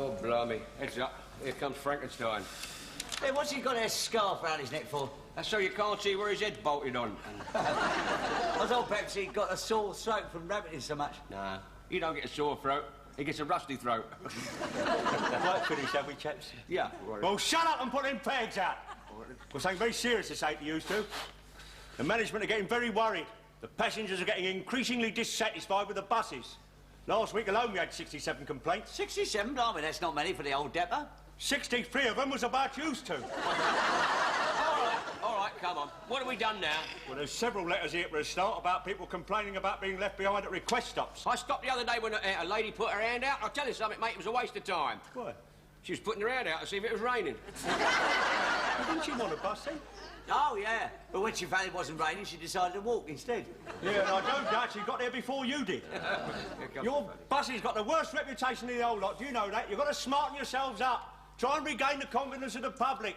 Oh, blimey. Heads up. Here comes Frankenstein. Hey, what's he got a scarf round his neck for? That's so you can't see where his head's bolted on. I thought perhaps he got a sore throat from rabbiting so much. Nah, he don't get a sore throat. He gets a rusty throat. Right, finish, have we, chaps? Yeah. Right. Well, shut up and put them pegs out. Got something very serious to say to you two. The management are getting very worried. The passengers are getting increasingly dissatisfied with the buses. Last week alone we had 67 complaints. 67? Blimey, that's not many for the old depot. 63 of them was about used to. All right, come on. What have we done now? Well, there's several letters here for a start about people complaining about being left behind at request stops. I stopped the other day when a lady put her hand out. I'll tell you something, mate, it was a waste of time. Why? She was putting her hand out to see if it was raining. Well, didn't you want a bus then? Oh, yeah. But when she found it wasn't raining, she decided to walk instead. Yeah, and I don't doubt she got there before you did. Your buses got the worst reputation in the whole lot. Do you know that? You've got to smarten yourselves up. Try and regain the confidence of the public.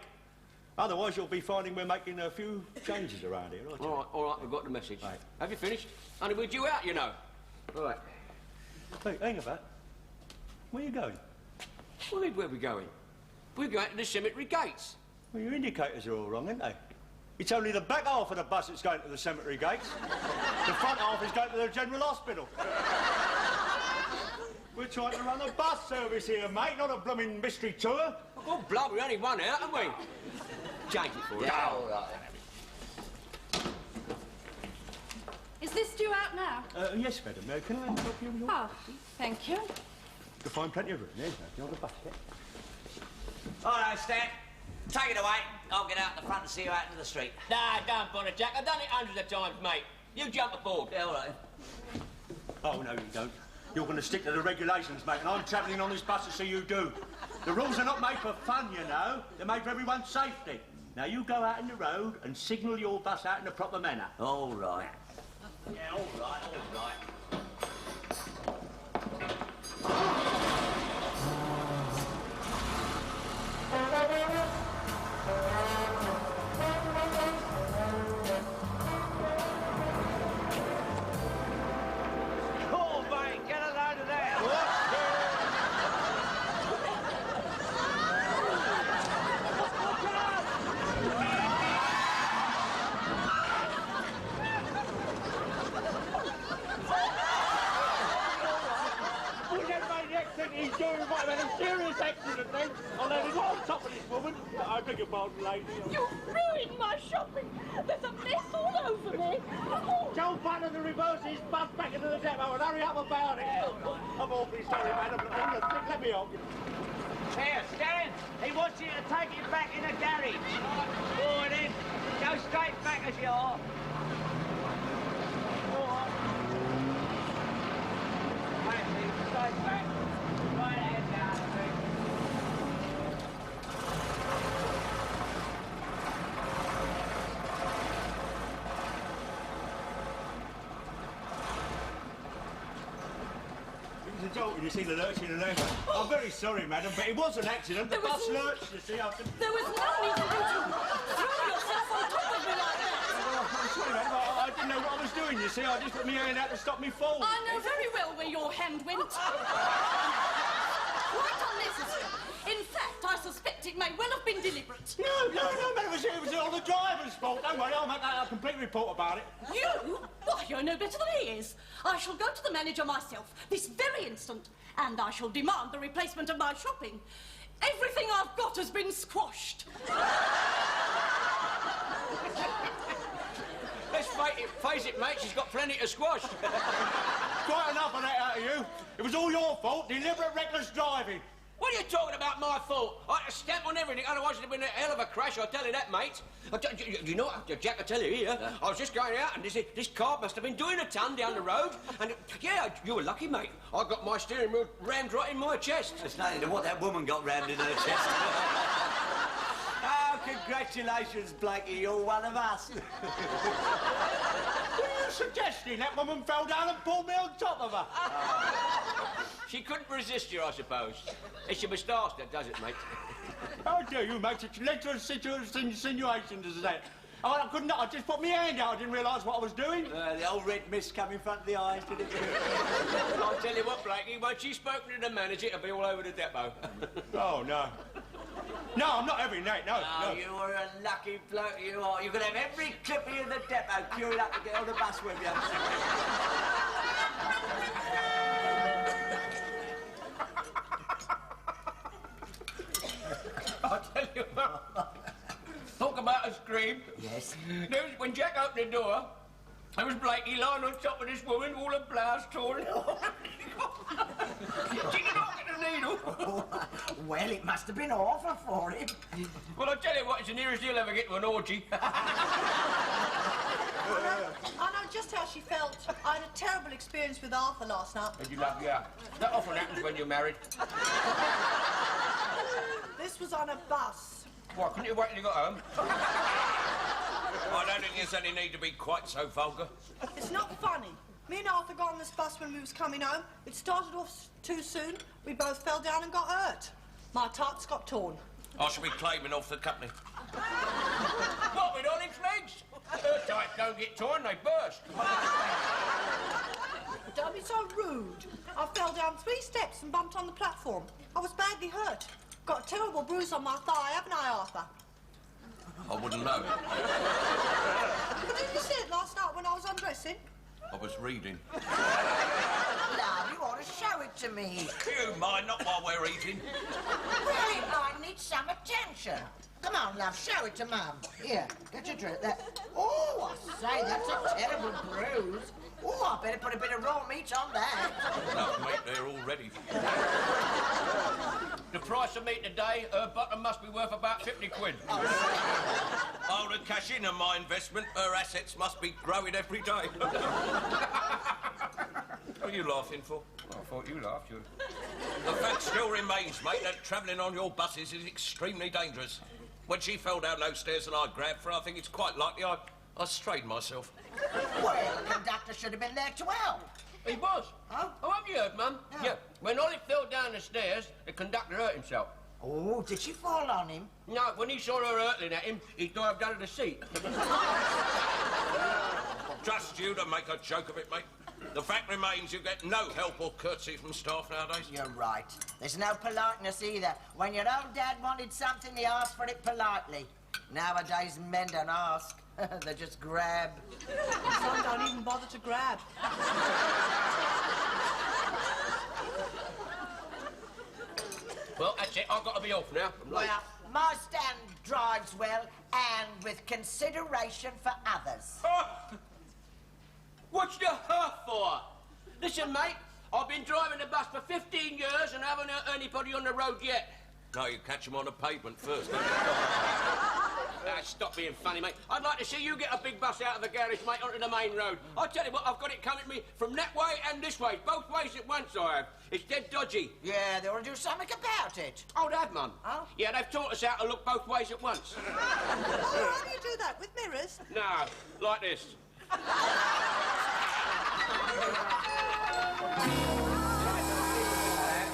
Otherwise, you'll be finding we're making a few changes around here, aren't you? All right, we've got the message. Right. Have you finished? Only we're due out, you know. All right. Hey, hang about. Where are you going? Where are we going? We're going to the cemetery gates. Well, your indicators are all wrong, aren't they? It's only the back half of the bus that's going to the cemetery gates. The front half is going to the general hospital. We're trying to run a bus service here, mate, not a blooming mystery tour. Oh, blood, we only one out, haven't we? Change it for us. Yeah, all right. Is this due out now? Yes, madam. Can I help you with your... Oh, thank you. You'll find plenty of room there, you're on the bus, yeah? All right, Stan. Take it away. I'll get out the front and see you out into the street. Nah, don't bother, Jack. I've done it hundreds of times, mate. You jump aboard. Yeah, all right. Oh, no, you don't. You're going to stick to the regulations, mate, and I'm travelling on this bus to see you do. The rules are not made for fun, you know. They're made for everyone's safety. Now, you go out in the road and signal your bus out in a proper manner. All right. Yeah, all right, all right. Cool, mate. Get a load of that. He's doing might have had a serious accident then. I'll let him on top of this woman. I beg your pardon, lady. You've ruined my shopping. There's a mess all over me. Oh. Joe Butler, the reverse his bus back into the depot and hurry up about it. I'm awfully sorry, madam, but let me help you. Here, Stan, he wants you to take it back in the garage. Forward in. Go straight back as you are. Go on. Straight back. Right head down, I think. It was a joke when you see the lurching and there. I'm very sorry, madam, but it was an accident. The bus lurched, you see. There was no need for you to throw yourself on top of me like that. I'm sorry, madam. I didn't know what I was doing, you see. I just put my hand out to stop me fall. I know very well where your hand went. Quite unnecessary. In fact, I suspect it may well have been deliberate. No, madam. It was all the driver's fault. Don't worry, I'll make a complete report about it. You? Why, you're no better than he is. I shall go to the manager myself, this very instant, and I shall demand the replacement of my shopping. Everything I've got has been squashed. Let's face it, mate, she's got plenty to squash. Quite enough of that out of you. It was all your fault, deliberate reckless driving. What are you talking about, my fault? I had to stamp on everything, otherwise it'd have been a hell of a crash, I'll tell you that, mate. You know, Jack, I tell you here, I was just going out and this car must have been doing a ton down the road, and yeah, you were lucky, mate. I got my steering wheel rammed right in my chest. It's nothing to what that woman got rammed in her chest. Oh, congratulations, Blakey, you're one of us. What are you suggesting? That woman fell down and pulled me on top of her. She couldn't resist you, I suppose. It's your moustache that does it, mate. How dare you make such lecherous insinuations as that? I couldn't. I just put my hand out. I didn't realise what I was doing. The old red mist come in front of the eyes, didn't it? I'll tell you what, Blakey, once she's spoken to the manager, it'll be all over the depot. Oh, no. No, I'm not having that, no. Oh, you are a lucky bloke, you are. You could have every clip of you in the depot queued up to get on the bus with you. I'll tell you what. Talk about a scream. Yes. When Jack opened the door, there was Blakey lying on top of this woman, all her blouse torn. She could not get the needle. Well, it must have been awful for him. Well, I'll tell you what, it's the nearest he'll ever get to an orgy. I know just how she felt. I had a terrible experience with Arthur last night. Did you love? Yeah. That often happens when you're married. This was on a bus. Why, couldn't you wait till you got home? I don't think there's any need to be quite so vulgar. It's not funny. Me and Arthur got on this bus when we was coming home. It started off too soon. We both fell down and got hurt. My tights got torn. I shall be claiming off the company. What, with all its legs? Her tights don't get torn, they burst. Don't be so rude. I fell down 3 steps and bumped on the platform. I was badly hurt. Got a terrible bruise on my thigh, haven't I, Arthur? I wouldn't know. But did you see it last night when I was undressing? I was reading. Love, you ought to show it to me. You mind, not while we're eating. Well, it might need some attention. Come on, love, show it to Mum. Here, get your drink. Oh, I say, that's a terrible bruise. Oh, I better put a bit of raw meat on that. Enough meat there already. The price of meat today, her bottom must be worth about 50 quid. I'll cash in on my investment. Her assets must be growing every day. What are you laughing for? I thought you laughed, you. The fact still remains, mate, that travelling on your buses is extremely dangerous. When she fell down those stairs and I grabbed for her, I think it's quite likely I strained myself. Well, the conductor should have been there to help. He was. Oh? Oh, have you heard, Mum? No. Yeah. When Olive fell down the stairs, the conductor hurt himself. Oh, did she fall on him? No, when he saw her hurtling at him, he dived under the seat. Trust you to make a joke of it, mate. The fact remains you get no help or courtesy from staff nowadays. You're right. There's no politeness either. When your old dad wanted something, he asked for it politely. Nowadays, men don't ask. They just grab. Some don't even bother to grab. Well, that's it. I've got to be off now. I'm late. Well, my stand drives well and with consideration for others. What's the her for? Listen, mate, I've been driving the bus for 15 years and haven't hurt anybody on the road yet. No, you catch them on the pavement first, don't you? Stop being funny, mate. I'd like to see you get a big bus out of the garage, mate, onto the main road. I'll tell you what, I've got it coming to me from that way and this way. Both ways at once, I have. It's dead dodgy. Yeah, they ought to do something about it. Oh, they have, Mum. Oh? Yeah, they've taught us how to look both ways at once. Oh, how do you do that? With mirrors? No, like this.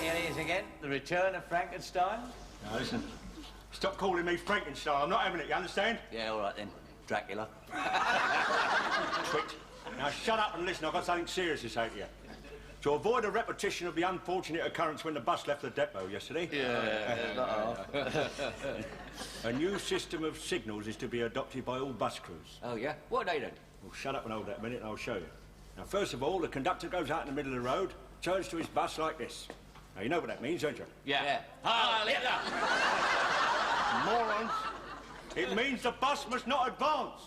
Here he is again, the return of Frankenstein. Now, listen. Stop calling me Frankenstein. I'm not having it, you understand? Yeah, all right then, Dracula. Twit. Now, shut up and listen. I've got something serious to say to you. To avoid a repetition of the unfortunate occurrence when the bus left the depot yesterday... a new system of signals is to be adopted by all bus crews. Oh, yeah? What are they then? Well, shut up and hold that a minute and I'll show you. Now, first of all, the conductor goes out in the middle of the road, turns to his bus like this. Now, you know what that means, don't you? Yeah. Ah, Morons. It means the bus must not advance.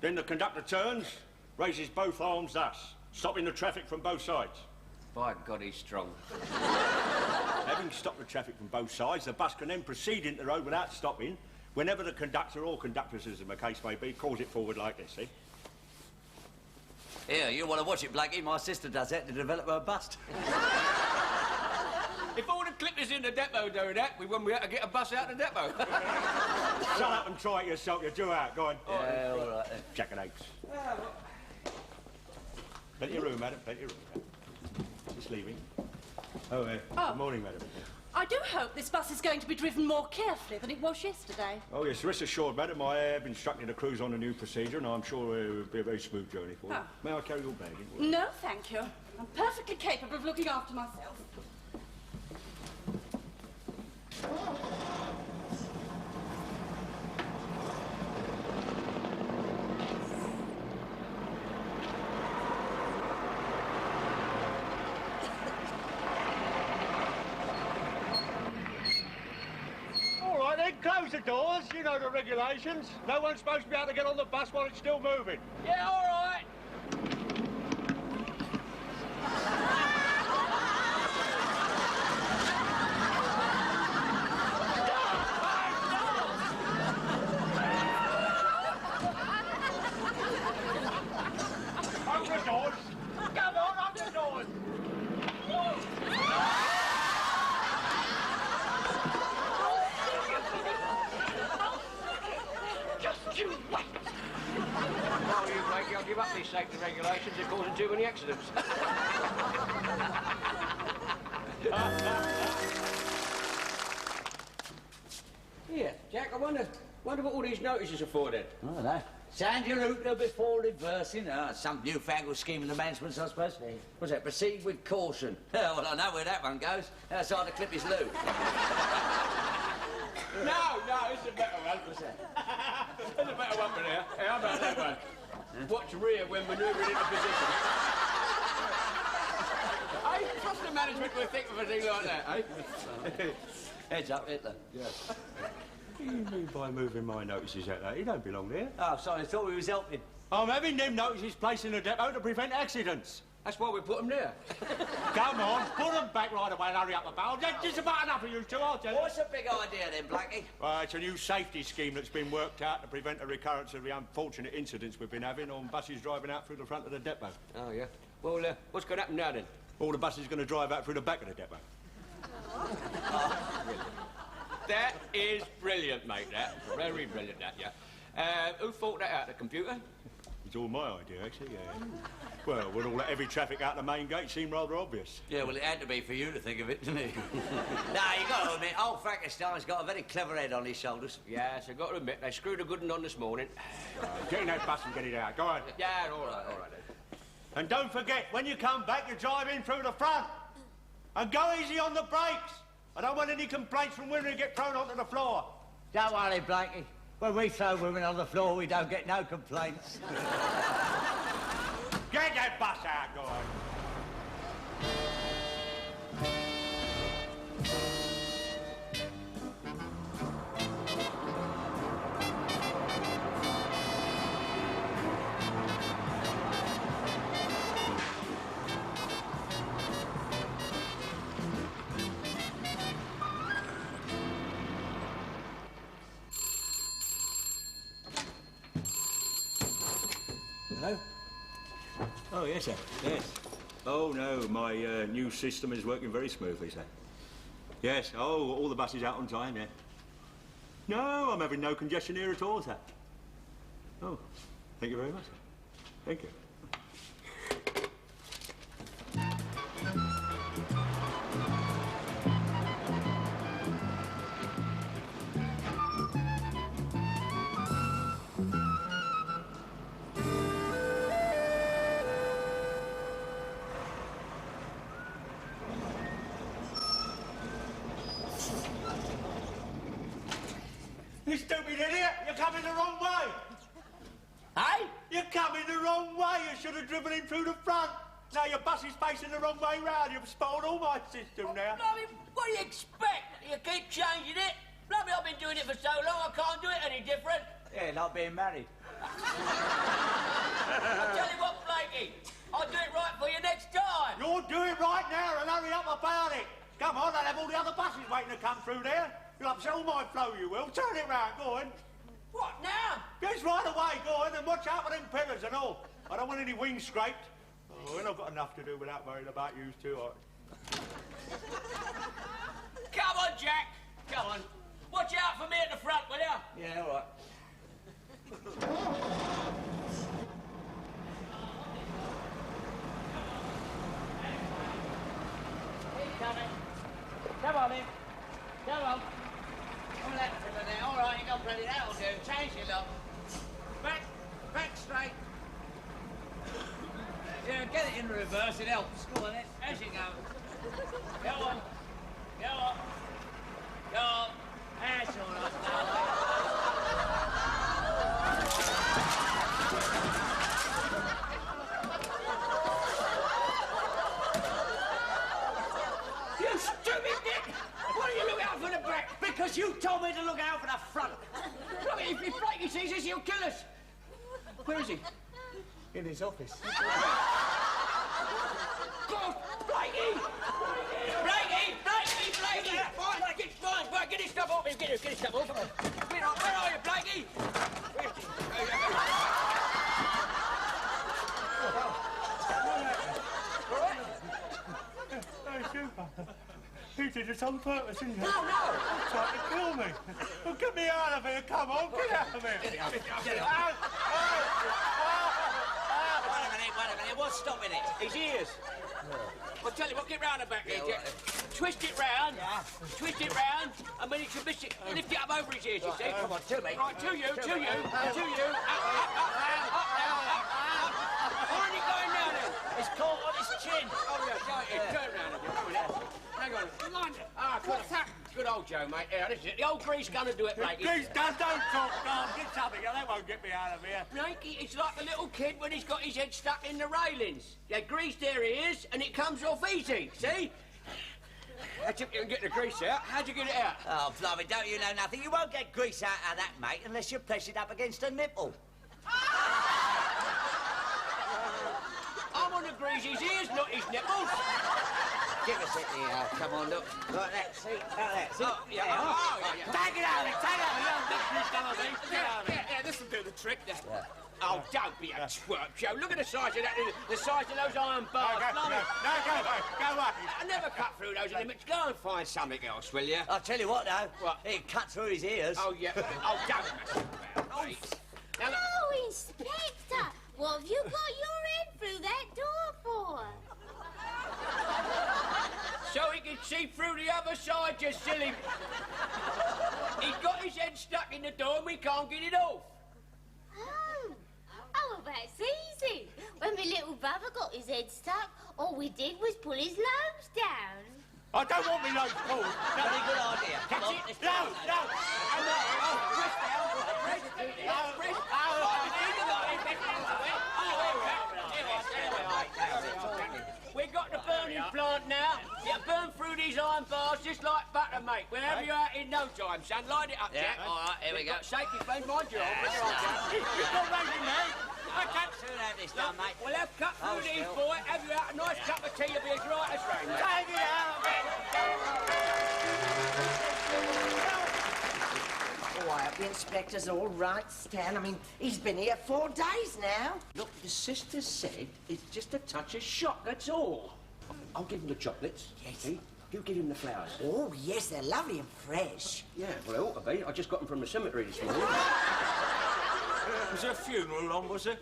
Then the conductor turns, raises both arms thus, stopping the traffic from both sides. By God, he's strong. Having stopped the traffic from both sides, the bus can then proceed into the road without stopping whenever the conductor or conductors, as the case may be, calls it forward like this, see? Here, you want to watch it, Blakey? My sister does that to develop her bust. If all the clippers in the depot do that, we wouldn't be able to get a bus out of the depot. Shut up and try it yourself, you do out. Go on. Yeah, all right then. Jackanapes. Plenty of room, madam, plenty of room. Just leaving. Oh, good morning, madam. I do hope this bus is going to be driven more carefully than it was yesterday. Oh, yes, rest assured, madam. I have instructed the crews on a new procedure, and I'm sure it will be a very smooth journey for you. Oh. May I carry your bag? In? No, thank you. I'm perfectly capable of looking after myself. All right, then, close the doors. You know the regulations. No one's supposed to be able to get on the bus while it's still moving. Yeah, all right. Open the doors. Come on, open the doors. Just you wait. Oh, you Blakey, I'll give up these safety regulations. They're causing too many accidents. Here, Jack, I wonder what all these notices are for then. I don't know. Sound your router before reversing. Some newfangled scheme of the management's, I suppose. What's that? Proceed with caution. Well, I know where that one goes. Outside the clip is loop. No, it's a better one. What's that? There's a better one for there. Hey, how about that one? Watch rear when manoeuvring into position. I trust the management will think of a thing like that, eh? Heads up, Hitler. Yes. What do you mean by moving my notices out there? You don't belong there. Oh, sorry, I thought we was helping. I'm having them notices placed in the depot to prevent accidents. That's why we put them there. Come on, put them back right away and hurry up the barrel. There's just about enough of you two, I'll tell you. What's the big idea then, Blakey? It's a new safety scheme that's been worked out to prevent a recurrence of the unfortunate incidents we've been having on buses driving out through the front of the depot. Oh, yeah. Well, what's going to happen now, then? All the buses are going to drive out through the back of the depot. That is brilliant, mate, that. Very brilliant, that, yeah. Who thought that out, the computer? It's all my idea, actually, yeah. Well, with all that heavy traffic out the main gate, seemed rather obvious. Yeah, well, it had to be for you to think of it, didn't it? Nah, you got to admit, old Frankenstein's got a very clever head on his shoulders. Yes, I've got to admit, they screwed a good one on this morning. Get in that bus and get it out. Go on. Yeah, all right then. And don't forget, when you come back, you drive in through the front. And go easy on the brakes. I don't want any complaints from women who get thrown onto the floor. Don't worry, Blakey. When we throw women on the floor, we don't get no complaints. Get that bus out, go on. Hello? Oh, yes, sir. Yes. Oh, no, my new system is working very smoothly, sir. Yes, oh, all the buses out on time, yeah. No, I'm having no congestion here at all, sir. Oh, thank you very much, sir. Thank you. You stupid idiot! You're coming the wrong way! Hey? You're coming the wrong way! You should have driven in through the front! Now your bus is facing the wrong way round. You've spoiled all my system now. Bloody, what do you expect? You keep changing it? Bloody, I've been doing it for so long, I can't do it any different. Yeah, like being married. I'll tell you what, Blakey, I'll do it right for you next time. You'll do it right now and hurry up about it. Come on, I'll have all the other buses waiting to come through there. You'll upset all my flow, you will. Turn it round, go on. What now? Just right away, go on, and watch out for them pillars and all. I don't want any wings scraped. Oh, and I've got enough to do without worrying about you two. Come on, Jack. Come on. Watch out for me at the front, will you? Yeah, all right. He's coming. Come on, in. get it in reverse, it helps. Go on then, as you go. Go on. Go on. Go on. That's all right, darling. You stupid dick! Why do you look out for the back? Because you told me to look out for the front. Look, if Blakey sees us, he'll kill us. Where is he? In his office. God, Blakey! Blakey! Fine, get his stuff off him, get his stuff off him. Where are you, Blakey? Hey, Super. He did this on purpose, didn't he? No. Trying to kill me. Well, get me out of here, come on, get out of here. Get it Wait a minute, what's stopping it? His ears. I'll tell you what, get round the back here, Jack. Twist it round, and when he can lift it up over his ears, you see. Come on, to me. Right, to you. Up. Where are you going now, then? It's caught on his chin. Oh, yeah, turn round again. Hang on. What's happened? Good old Joe, mate. Yeah, this is it. The old grease gun to do it, Blakey. Please, don't talk, Dom. Get something, that won't get me out of here. Blakey, it's like a little kid when he's got his head stuck in the railings. You grease their ears, and it comes off easy, see? That's if you can get the grease out. How'd you get it out? Oh, blimey, don't you know nothing? You won't get grease out of that, mate, unless you press it up against a nipple. I'm on to grease his ears, not his nipples. Give us it here. Come on, look. Like that, see? Like that, see? Oh, yeah. Take it out of it, Yeah, this'll do the trick, then. Yeah. Oh, don't be a twerp, Joe. Look at the size of that, the size of those iron bars. Go away. I never cut through those limits. Go and find something else, will you? I'll tell you what, though. What? It cut through his ears. Oh, yeah. Oh, don't mess about, mate. Now, look. Oh, Inspector! What have you got your head through that door for? So he can see through the other side, you silly... He's got his head stuck in the door and we can't get it off. Oh, that's easy. When my little brother got his head stuck, all we did was pull his lobes down. I don't want me nose pulled. Very good idea. Come on, let's No. We've got the burning plant now. You burn through these iron bars just like butter, mate. We'll have you out in no time, son. Light it up, Jack. All right, here we go. Safety flame, mind you. I can't soon have this done, mate. We'll have cut through these, boy. Have you out a nice cup of tea. You'll be as right as rain. Take it out of it. Oh, I hope the inspector's all right, Stan. I mean, he's been here 4 days now. Look, the sister said it's just a touch of shock, that's all. I'll give him the chocolates. Yes. See? You give him the flowers. Oh, yes, they're lovely and fresh. Yeah, well, they ought to be. I just got them from the cemetery this morning. Was there a funeral on, was there?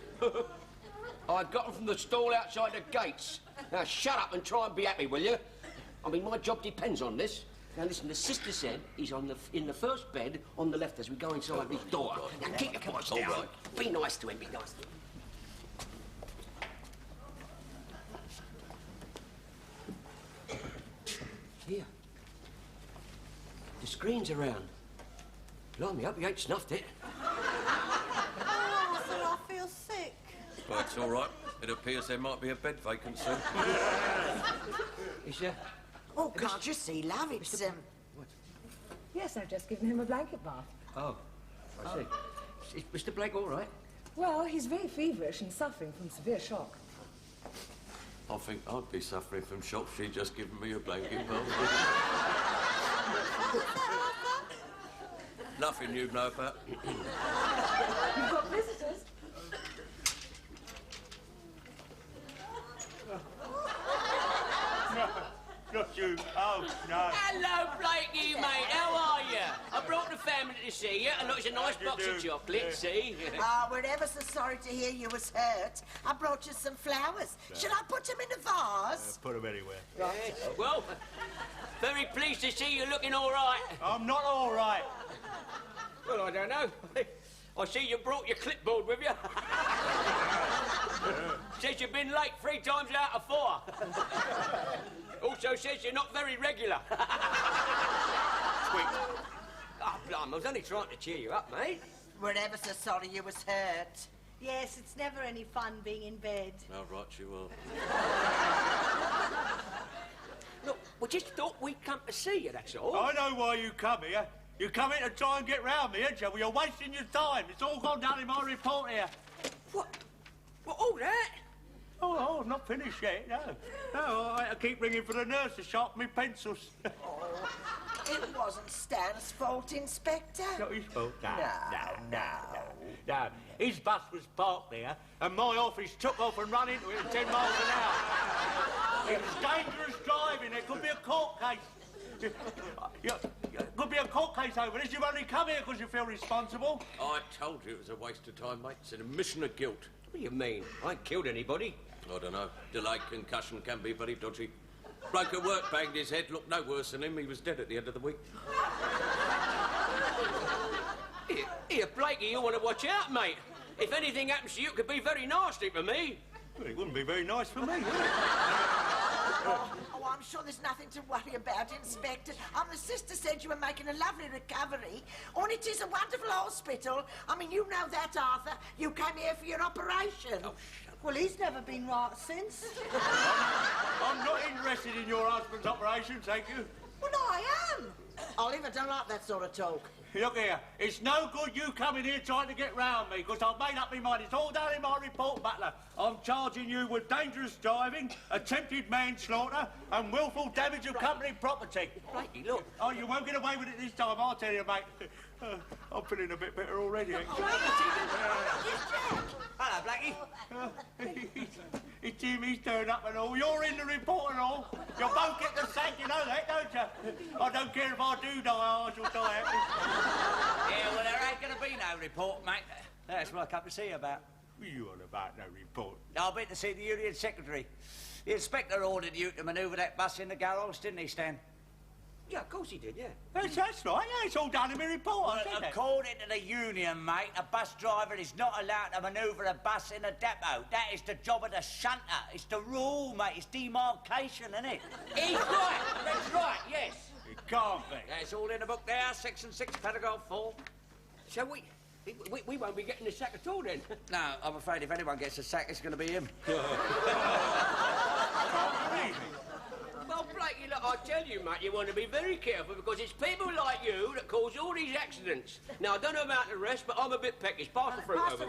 I got them from the stall outside the gates. Now, shut up and try and be happy, will you? I mean, my job depends on this. Now, listen, the sister said he's in the first bed on the left as we go inside this door. Now, keep your voice down. Right. Be nice to him, be nice to him. Here. The screen's around. Blimey, hope you ain't snuffed it. Oh, sir, I feel sick. Well, it's all right. It appears there might be a bed vacancy. Is there? Oh, can't you see, love? It's, Yes, I've just given him a blanket bath. Oh, I see. Is Mr. Blake all right? Well, he's very feverish and suffering from severe shock. I think I'd be suffering from shock if she'd just given me a blanket bath. Nothing you'd know about. You've got visitors. Not you. Oh, no. Hello, Blakey, mate. How are you? I brought the family to see you, and look, it's a nice box of chocolates, see? we're ever so sorry to hear you was hurt. I brought you some flowers. Should I put them in a vase? Put them anywhere. Yes. Well, very pleased to see you looking all right. I'm not all right. Well, I don't know. I see you brought your clipboard with you. Says you've been late 3 times out of 4. Also says you're not very regular. Sweet. Oh, blimey, I was only trying to cheer you up, mate. We're ever so sorry you was hurt. Yes, it's never any fun being in bed. Oh, right, you will. Look, we just thought we'd come to see you, that's all. I know why you come here. You come here to try and get round me, ain't you? Well, you're wasting your time. It's all gone down in my report here. What? What, all that? Oh, I'm not finished yet, no. No, I keep ringing for the nurse to sharpen my pencils. Oh, it wasn't Stan's fault, Inspector. Not his fault? No. No. His bus was parked there, and my office took off and ran into it at 10 miles an hour. It was dangerous driving. There could be a court case. Could be a court case over this. You've only come here because you feel responsible. I told you it was a waste of time, mate. It's an admission of guilt. What do you mean? I ain't killed anybody. I don't know. Delayed concussion can be very dodgy. Bloke at work banged his head, looked no worse than him. He was dead at the end of the week. Here, Blakey, you want to watch out, mate. If anything happens to you, it could be very nasty for me. Well, it wouldn't be very nice for me, would it? Oh, I'm sure there's nothing to worry about, Inspector. The sister said you were making a lovely recovery. Oh, and it is a wonderful hospital. I mean, you know that, Arthur. You came here for your operation. Oh, Well, he's never been right since. I'm not interested in your husband's operation, thank you. Well, I am. Oliver, don't like that sort of talk. Look here, it's no good you coming here trying to get round me, because I've made up my mind. It's all down in my report, Butler. I'm charging you with dangerous driving, attempted manslaughter, and willful damage of company property. Blakey, look. Oh, you won't get away with it this time, I'll tell you, mate. I'm feeling a bit better already, actually. Hello, Blakey. It's Jimmy's turn up and all. You're in the report and all. You'll both get the sack, you know that, don't you? I don't care if I do die, I shall die happy. Yeah, well, there ain't going to be no report, mate. That's what I come to see you about. You on about no report? I've been to see the Union Secretary. The inspector ordered you to manoeuvre that bus in the garage, didn't he, Stan? Yeah, of course he did, yeah. That's right, yeah, it's all down in my report. I said that. According to the union, mate, a bus driver is not allowed to manoeuvre a bus in a depot. That is the job of the shunter. It's the rule, mate. It's demarcation, isn't it? He's right. That's right, yes. It can't be. That's all in the book there, section 6, paragraph 4. So we won't be getting the sack at all, then. No, I'm afraid if anyone gets a sack, it's going to be him. Well, Blakey, look, I tell you, mate, you want to be very careful because it's people like you that cause all these accidents. Now, I don't know about the rest, but I'm a bit peckish. Pass the fruit over.